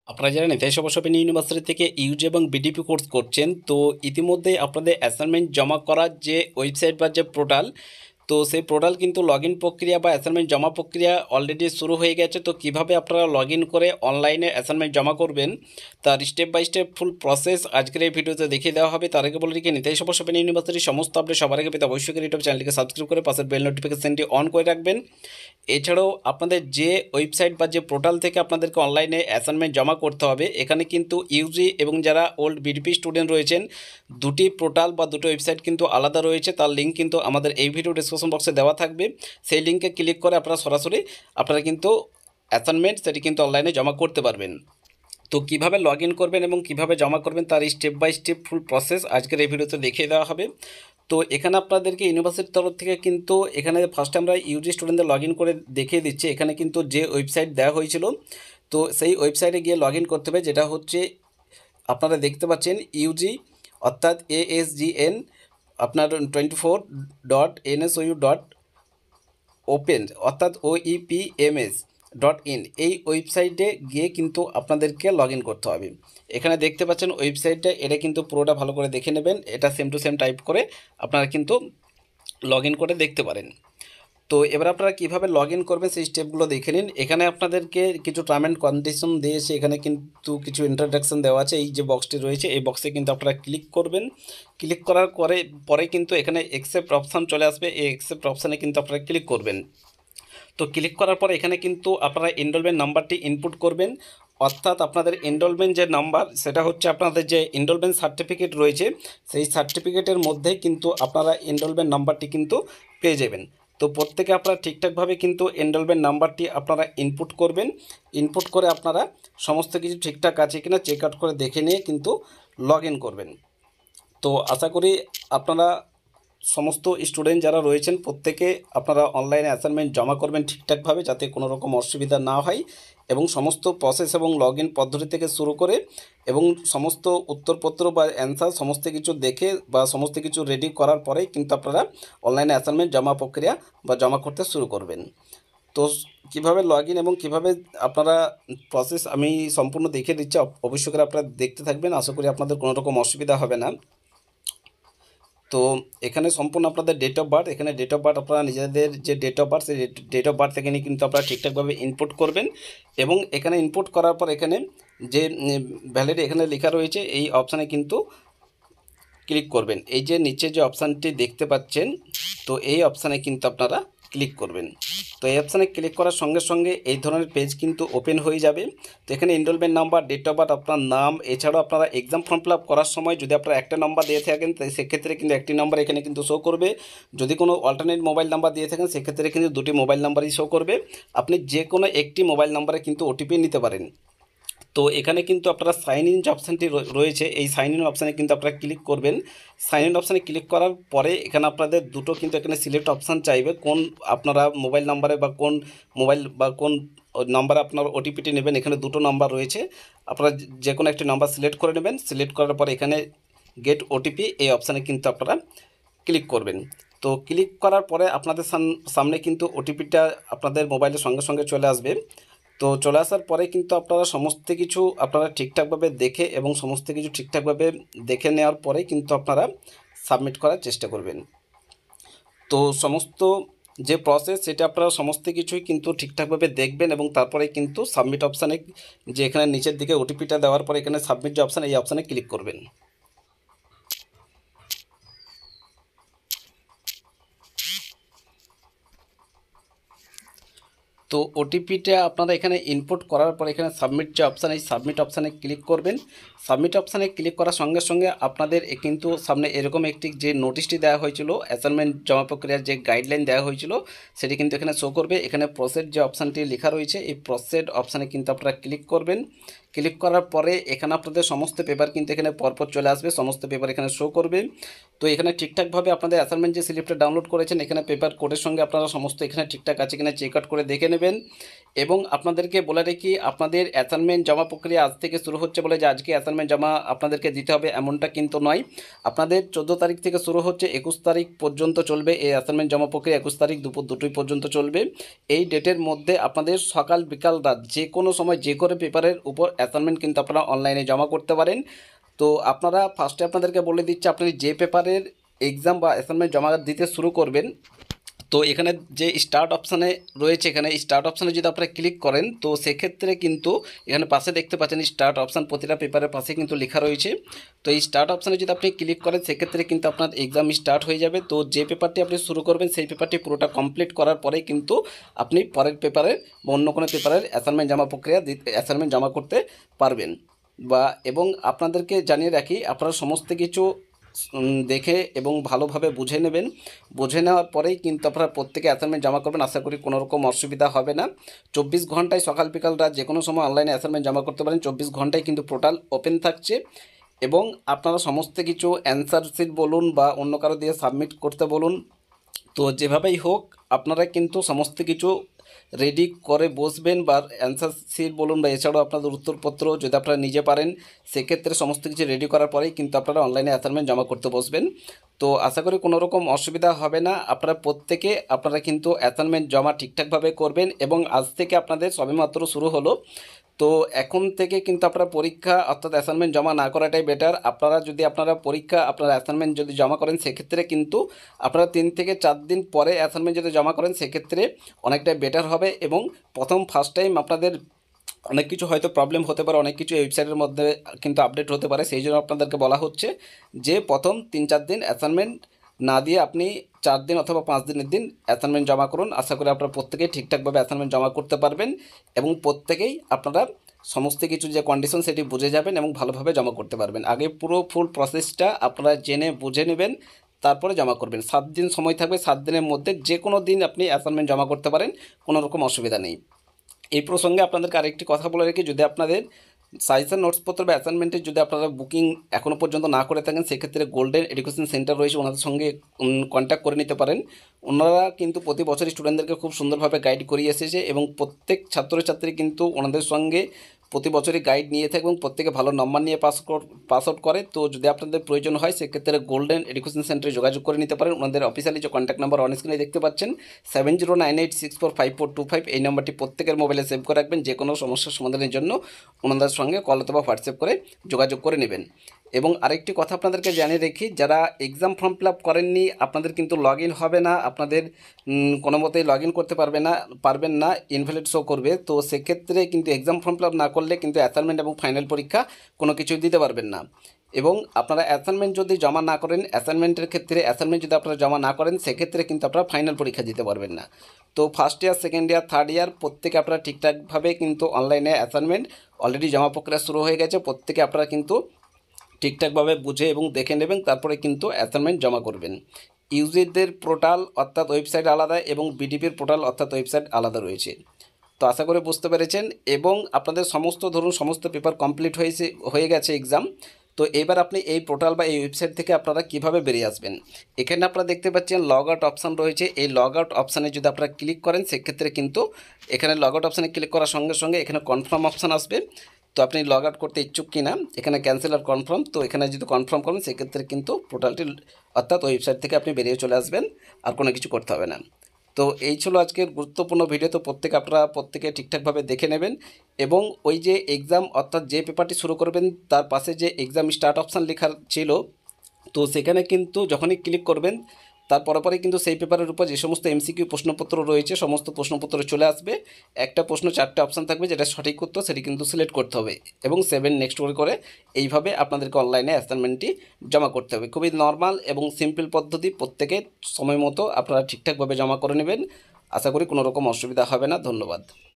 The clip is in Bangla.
আপনারা যারা নেতাই সভাসপেন ইউনিভার্সিটি থেকে ইউজি এবং বিডিপি কোর্স করছেন, তো ইতিমধ্যে আপনাদের অ্যাসাইনমেন্ট জমা করার যে ওয়েবসাইট বা যে পোর্টাল, তো সেই পোর্টাল কিন্তু লগ ইন প্রক্রিয়া বা অ্যাসাইনমেন্ট জমা প্রক্রিয়া অলরেডি শুরু হয়ে গেছে। তো কিভাবে আপনারা লগ ইন করে অনলাইনে অ্যাসাইনমেন্ট জমা করবেন তার step by step full process আজকের এই ভিডিওতে দেখিয়ে দেওয়া হবে। তার আগে বলে রেখে নিতাই সভাসপেন ইউনিভার্সিটির সমস্ত আপডেট সবার আগে পেতে অবশ্যই করে ইউটিউব চ্যানেলটিকে সাবস্ক্রাইব করে পাশের বেল নোটিফিকেশনটি অন করে রাখবেন। এছাড়াও আপনাদের যে ওয়েবসাইট বা যে পোর্টাল থেকে আপনাদেরকে অনলাইনে অ্যাসাইনমেন্ট জমা করতে হবে, এখানে কিন্তু ইউজি এবং যারা ওল্ড বিডিপি স্টুডেন্ট রয়েছেন, দুটি পোর্টাল বা দুটো ওয়েবসাইট কিন্তু আলাদা রয়েছে। তার লিঙ্ক কিন্তু আমাদের এই ভিডিও ডিসক্রিপশন বক্সে দেওয়া থাকবে। সেই লিঙ্কে ক্লিক করে আপনারা সরাসরি আপনারা কিন্তু অ্যাসাইনমেন্ট সেটি কিন্তু অনলাইনে জমা করতে পারবেন। তো কিভাবে লগ ইন করবেন এবং কিভাবে জমা করবেন তার step by step full process আজকের এই ভিডিওতে দেখিয়ে দেওয়া হবে। তো এখানে আপনাদেরকে ইউনিভার্সিটির তরফ থেকে কিন্তু এখানে ফার্স্টে আমরা ইউজি স্টুডেন্টদের লগ ইন করে দেখিয়ে দিচ্ছি। এখানে কিন্তু যে ওয়েবসাইট দেওয়া হয়েছিল, তো সেই ওয়েবসাইটে গিয়ে লগ ইন করতে হবে, যেটা হচ্ছে আপনারা দেখতে পাচ্ছেন ইউজি অর্থাৎ ASGN আপনার 24.NSOU.open অর্থাৎ OEPMS.in এই ওয়েবসাইটে গিয়ে কিন্তু আপনাদেরকে লগ ইন করতে হবে। এখানে দেখতে পাচ্ছেন ওয়েবসাইটটা, এটা কিন্তু পুরোটা ভালো করে দেখে নেবেন। এটা সেম টু সেম টাইপ করে আপনারা কিন্তু লগ ইন করে দেখতে পারেন। তো এবার আপনারা কীভাবে লগ ইন করবেন সেই স্টেপগুলো দেখে নিন। এখানে আপনাদেরকে কিছু টার্ম অ্যান্ড কন্ডিশন দিয়েছে, এখানে কিন্তু কিছু ইন্ট্রোডাকশন দেওয়া আছে। এই যে বক্সটি রয়েছে এই বক্সে কিন্তু আপনারা ক্লিক করবেন। ক্লিক করার পরে কিন্তু এখানে অ্যাকসেপ্ট অপশান চলে আসবে। এই অ্যাকসেপ্ট অপশানে কিন্তু আপনারা ক্লিক করবেন। তো ক্লিক করার পরে এখানে কিন্তু আপনারা এনরোলমেন্ট নাম্বারটি ইনপুট করবেন, অর্থাৎ আপনাদের এনরোলমেন্ট যে নাম্বার সেটা হচ্ছে আপনাদের যে এনরোলমেন্ট সার্টিফিকেট রয়েছে সেই সার্টিফিকেটের মধ্যে কিন্তু আপনারা এনরোলমেন্ট নাম্বারটি কিন্তু পেয়ে যাবেন। তো প্রত্যেকে আপনারা ঠিকঠাকভাবে কিন্তু এনরোলমেন্ট নাম্বারটি আপনারা ইনপুট করবেন। ইনপুট করে আপনারা সমস্ত কিছু ঠিকঠাক আছে কিনা চেক আউট করে দেখে নিয়ে কিন্তু লগ ইন করবেন। তো আশা করি আপনারা সমস্ত স্টুডেন্ট যারা রয়েছেন প্রত্যেকে আপনারা অনলাইনে অ্যাসাইনমেন্ট জমা করবেন ঠিকঠাকভাবে, যাতে কোনো রকম অসুবিধা না হয়। এবং সমস্ত প্রসেস এবং লগ ইন পদ্ধতি থেকে শুরু করে এবং সমস্ত উত্তরপত্র বা অ্যান্সার সমস্ত কিছু দেখে বা সমস্ত কিছু রেডি করার পরেই কিন্তু আপনারা অনলাইনে অ্যাসাইনমেন্ট জমা প্রক্রিয়া বা জমা করতে শুরু করবেন। তো কীভাবে লগ ইন এবং কীভাবে আপনারা প্রসেস আমি সম্পূর্ণ দেখিয়ে দিচ্ছি, অবশ্যই করে আপনারা দেখতে থাকবেন। আশা করি আপনাদের কোনো রকম অসুবিধা হবে না। তো এখানে সম্পূর্ণ আপনাদের ডেট অফ বার্থ, এখানে ডেট অফ বার্থ আপনারা নিজেদের যে ডেট অফ বার্থ সেই ডেট অফ বার্থ এখানে কিন্তু আপনারা ঠিকঠাকভাবে ইনপুট করবেন। এবং এখানে ইনপুট করার পর এখানে যে ভ্যালিড এখানে লেখা রয়েছে এই অপশানে কিন্তু ক্লিক করবেন। এই যে নিচে যে অপশানটি দেখতে পাচ্ছেন, তো এই অপশানে কিন্তু আপনারা ক্লিক করবেন। তো এই অপশানে ক্লিক করার সঙ্গে সঙ্গে এই ধরনের পেজ কিন্তু ওপেন হয়ে যাবে। তো এখানে enrollment number, date of birth, আপনার নাম, এছাড়াও আপনারা এক্সাম ফর্ম ফিল আপ করার সময় যদি আপনারা একটা নাম্বার দিয়ে থাকেন তাই সেক্ষেত্রে কিন্তু একটি নাম্বার এখানে কিন্তু শো করবে। যদি কোনো অল্টারনেট মোবাইল নাম্বার দিয়ে থাকেন সেক্ষেত্রে কিন্তু দুটি মোবাইল নাম্বারই শো করবে। আপনি যে কোনো একটি মোবাইল নাম্বারে কিন্তু ওটিপি নিতে পারেন। তো এখানে কিন্তু আপনারা সাইন ইন যে অপশানটি রয়েছে এই সাইন ইন অপশানে কিন্তু আপনারা ক্লিক করবেন। সাইন ইন অপশানে ক্লিক করার পরে এখানে আপনাদের দুটো কিন্তু এখানে সিলেক্ট অপশান চাইবে, কোন আপনারা মোবাইল নাম্বারে বা কোন মোবাইল বা কোন নাম্বারে আপনার ওটিপিটি নেবেন। এখানে দুটো নাম্বার রয়েছে, আপনারা যে কোনো একটি নাম্বার সিলেক্ট করে নেবেন। সিলেক্ট করার পরে এখানে গেট ওটিপি এই অপশানে কিন্তু আপনারা ক্লিক করবেন। তো ক্লিক করার পরে আপনাদের সামনে কিন্তু ওটিপিটা আপনাদের মোবাইলের সঙ্গে সঙ্গে চলে আসবে। তো চলে আসার পরে কিন্তু আপনারা সমস্ত কিছু আপনারা ঠিকঠাকভাবে দেখে এবং সমস্ত কিছু ঠিকঠাকভাবে দেখে নেওয়ার পরে কিন্তু আপনারা সাবমিট করার চেষ্টা করবেন। তো সমস্ত যে প্রসেস সেটা আপনারা সমস্ত কিছুই কিন্তু ঠিকঠাকভাবে দেখবেন এবং তারপরে কিন্তু সাবমিট অপশানে, যে এখানে নিচের দিকে ওটিপিটা দেওয়ার পরে এখানে সাবমিট যে অপশান এই অপশানে ক্লিক করবেন। তো ওটিপিটা আপনারা এখানে ইনপুট করার পর এখানে সাবমিট যে অপশান এই সাবমিট অপশানে ক্লিক করবেন। সাবমিট অপশানে ক্লিক করার সঙ্গে সঙ্গে আপনাদের কিন্তু সামনে এরকম একটি যে নোটিশটি দেওয়া হয়েছিল অ্যাসাইনমেন্ট জমা প্রক্রিয়ার যে গাইডলাইন দেওয়া হয়েছিল সেটি কিন্তু এখানে শো করবে। এখানে প্রসেড যে অপশানটি লেখা রয়েছে এই প্রসেড অপশানে কিন্তু আপনারা ক্লিক করবেন। ক্লিক করার পরে এখানে আপনাদের সমস্ত পেপার কিন্তু এখানে পরপর চলে আসবে, সমস্ত পেপার এখানে শো করবে। তো এখানে ঠিকঠাকভাবে আপনাদের অ্যাসাইনমেন্ট যে স্লিপটা ডাউনলোড করেছেন এখানে পেপার কোডের সঙ্গে আপনারা সমস্ত এখানে ঠিকঠাক আছে কিনা চেক আউট করে দেখে নেবেন। এবং আপনাদেরকে বলে রাখি, আপনাদের অ্যাসাইনমেন্ট জমা প্রক্রিয়া আজ থেকে শুরু হচ্ছে বলে যে আজকে অ্যাসাইনমেন্ট জমা আপনাদেরকে দিতে হবে এমনটা কিন্তু নয়। আপনাদের 14 তারিখ থেকে শুরু হচ্ছে, 21 তারিখ পর্যন্ত চলবে এই অ্যাসাইনমেন্ট জমা প্রক্রিয়া। 21 তারিখ দুপুর 2টোই পর্যন্ত চলবে। এই ডেটের মধ্যে আপনাদের সকাল বিকাল রাত যে কোনো সময় যে কোনো পেপারের উপর অ্যাসাইনমেন্ট কিন্তু আপনারা অনলাইনে জমা করতে পারেন। তো আপনারা ফার্স্টে আপনাদেরকে বলে দিচ্ছি, আপনি যে পেপারের এক্সাম বা অ্যাসাইনমেন্ট জমা দিতে শুরু করবেন, তো এখানে যে স্টার্ট অপশানে রয়েছে, এখানে স্টার্ট অপশানে যদি আপনারা ক্লিক করেন তো সেক্ষেত্রে কিন্তু এখানে পাশে দেখতে পাচ্ছেন স্টার্ট অপশান, প্রতিটা পেপারের পাশে কিন্তু লেখা রয়েছে। তো এই স্টার্ট অপশানে যদি আপনি ক্লিক করেন সেক্ষেত্রে কিন্তু আপনার এক্সাম স্টার্ট হয়ে যাবে। তো যে পেপারটি আপনি শুরু করবেন সেই পেপারটি পুরোটা কমপ্লিট করার পরেই কিন্তু আপনি পরের পেপারে বা অন্য কোনো পেপারের অ্যাসাইনমেন্ট জমা করতে পারবেন। এবং আপনাদেরকে জানিয়ে রাখি, আপনারা সমস্ত কিছু দেখে এবং ভালোভাবে বুঝে নেবেন। বুঝে নেওয়ার পরেই কিন্তু আপনারা প্রত্যেকে অ্যাসাইনমেন্ট জমা করবেন। আশা করি কোনো রকম অসুবিধা হবে না। 24 ঘন্টায় সকাল বিকাল রাত যে কোনো সময় অনলাইনে অ্যাসাইনমেন্ট জমা করতে পারেন। 24 ঘন্টায় কিন্তু পোর্টাল ওপেন থাকছে এবং আপনারা সমস্ত কিছু অ্যান্সার শিট বলুন বা অন্য কারো দিয়ে সাবমিট করতে বলুন, তো যেভাবেই হোক আপনারা কিন্তু সমস্ত কিছু রেডি করে বসবেন। বা অ্যান্সার শিট বলুন বা এছাড়াও আপনাদের উত্তরপত্র যদি আপনারা নিজে পারেন সেক্ষেত্রে সমস্ত কিছু রেডি করার পরেই কিন্তু আপনারা অনলাইনে অ্যাসাইনমেন্ট জমা করতে বসবেন। তো আশা করি কোনো রকম অসুবিধা হবে না। আপনারা কিন্তু অ্যাসাইনমেন্ট জমা ঠিকঠাকভাবে করবেন এবং আজ থেকে আপনাদের সবেমাত্র শুরু হলো। তো এখন থেকে কিন্তু আপনারা পরীক্ষা অর্থাৎ অ্যাসাইনমেন্ট জমা না করাটাই বেটার। আপনারা অ্যাসাইনমেন্ট যদি জমা করেন সেক্ষেত্রে কিন্তু আপনারা 3 থেকে 4 দিন পরে অ্যাসাইনমেন্ট যদি জমা করেন সেক্ষেত্রে অনেকটাই বেটার হবে। এবং ফার্স্ট টাইম আপনাদের অনেক কিছু হয়তো প্রবলেম হতে পারে, অনেক কিছু ওয়েবসাইটের মধ্যে কিন্তু আপডেট হতে পারে, সেই জন্য আপনাদেরকে বলা হচ্ছে যে প্রথম 3-4 দিন অ্যাসাইনমেন্ট না দিয়ে আপনি 4 দিন অথবা 5 দিনের দিন অ্যাসাইনমেন্ট জমা করুন। আশা করি আপনারা প্রত্যেকেই ঠিকঠাকভাবে অ্যাসাইনমেন্ট জমা করতে পারবেন এবং প্রত্যেকেই আপনারা সমস্ত কিছু যে কন্ডিশন সেটি বুঝে যাবেন এবং ভালোভাবে জমা করতে পারবেন। আগে পুরো ফুল প্রসেসটা আপনারা জেনে বুঝে নেবেন, তারপরে জমা করবেন। 7 দিন সময় থাকবে, 7 দিনের মধ্যে যে কোনো দিন আপনি অ্যাসাইনমেন্ট জমা করতে পারেন, কোনো রকম অসুবিধা নেই। এই প্রসঙ্গে আপনাদেরকে আরেকটি কথা বলে রাখি, যদি আপনাদের সাজেশন নোটসপত্র বা অ্যাসাইনমেন্টের যদি আপনারা বুকিং এখনও পর্যন্ত না করে থাকেন সেক্ষেত্রে গোল্ডেন এডুকেশন সেন্টার রয়েছে, ওনাদের সঙ্গে কন্ট্যাক্ট করে নিতে পারেন। ওনারা কিন্তু প্রতি বছর স্টুডেন্টদেরকে খুব সুন্দরভাবে গাইড করিয়ে এসেছে এবং প্রত্যেক ছাত্রছাত্রী কিন্তু ওনাদের সঙ্গে প্রতি বছরই গাইড নিয়ে থাকে এবং প্রত্যেকে ভালো নম্বর নিয়ে পাস আউট করে। তো যদি আপনাদের প্রয়োজন হয় সেক্ষেত্রে গোল্ডেন এডুকেশন সেন্টারে যোগাযোগ করে নিতে পারেন। ওনাদের অফিসিয়ালি যে কন্ট্যাক্ট নাম্বার অন স্ক্রিনে দেখতে পাচ্ছেন 7098645425, এই নাম্বারটি প্রত্যেকের মোবাইলে সেভ করে রাখবেন। যে কোনো সমস্যার সমাধানের জন্য ওনাদের সঙ্গে কল অথবা হোয়াটসঅ্যাপ করে যোগাযোগ করে নেবেন। এবং আরেকটি কথা আপনাদেরকে জানিয়ে রেখি, যারা এক্সাম ফর্ম ফিল আপ করেননি আপনাদের কিন্তু লগ ইন হবে না, আপনাদের কোনো মতেই লগ ইন করতে পারবেন না, ইনভ্যালিড শো করবে। তো সেক্ষেত্রে কিন্তু এক্সাম ফর্ম ফিল আপ না করলে কিন্তু অ্যাসাইনমেন্ট এবং ফাইনাল পরীক্ষা কোনো কিছুই দিতে পারবেন না। এবং আপনারা অ্যাসাইনমেন্ট যদি জমা না করেন, অ্যাসাইনমেন্ট যদি আপনারা জমা না করেন সেক্ষেত্রে কিন্তু আপনারা ফাইনাল পরীক্ষা দিতে পারবেন না। তো first year, second year, third year প্রত্যেকে আপনারা ঠিকঠাকভাবে কিন্তু অনলাইনে অ্যাসাইনমেন্ট অলরেডি জমা প্রক্রিয়া শুরু হয়ে গেছে। প্রত্যেকে আপনারা কিন্তু ঠিকঠাকভাবে বুঝে এবং দেখে নেবেন, তারপরে কিন্তু অ্যাসাইনমেন্ট জমা করবেন। ইউজিদের পোর্টাল অর্থাৎ ওয়েবসাইট আলাদা এবং বিডিপির পোর্টাল অর্থাৎ ওয়েবসাইট আলাদা রয়েছে। তো আশা করে বুঝতে পেরেছেন এবং আপনাদের সমস্ত পেপার কমপ্লিট হয়ে গেছে এক্সাম। তো এবার আপনি এই পোর্টাল বা এই ওয়েবসাইট থেকে আপনারা কিভাবে বেরিয়ে আসবেন, এখানে আপনারা দেখতে পাচ্ছেন লগ আউট অপশান রয়েছে। এই লগ আউট অপশানে যদি আপনারা ক্লিক করেন সেক্ষেত্রে কিন্তু এখানে লগ আউট অপশানে ক্লিক করার সঙ্গে সঙ্গে এখানে কনফার্ম অপশান আসবে। তো আপনি লগ আউট করতে ইচ্ছুক কিনা, এখানে ক্যান্সেল আর কনফার্ম, তো এখানে যদি কনফার্ম করেন সেক্ষেত্রে কিন্তু পোর্টালটি অর্থাৎ ওয়েবসাইট থেকে আপনি বেরিয়ে চলে আসবেন, আর কোনো কিছু করতে হবে না। তো এই ছিল আজকের গুরুত্বপূর্ণ ভিডিও। তো আপনারা প্রত্যেকে ঠিকঠাকভাবে দেখে নেবেন এবং ওই যে এক্সাম অর্থাৎ যে পেপারটি শুরু করবেন তার পাশে যে এক্সাম স্টার্ট অপশান লেখা ছিল, তো সেখানে কিন্তু যখনই ক্লিক করবেন তার পরে কিন্তু সেই পেপারের উপর যে সমস্ত এমসিকিউ প্রশ্নপত্র রয়েছে সমস্ত প্রশ্নপত্র চলে আসবে। একটা প্রশ্ন 4টে অপশান থাকবে, যেটা সঠিক উত্তর সেটি কিন্তু সিলেক্ট করতে হবে এবং 7 নেক্সট করে এইভাবে আপনাদেরকে অনলাইনে অ্যাসাইনমেন্টটি জমা করতে হবে। খুবই নর্মাল এবং সিম্পল পদ্ধতি, প্রত্যেকে সময় মতো আপনারা ঠিকঠাকভাবে জমা করে নেবেন। আশা করি কোনো রকম অসুবিধা হবে না। ধন্যবাদ।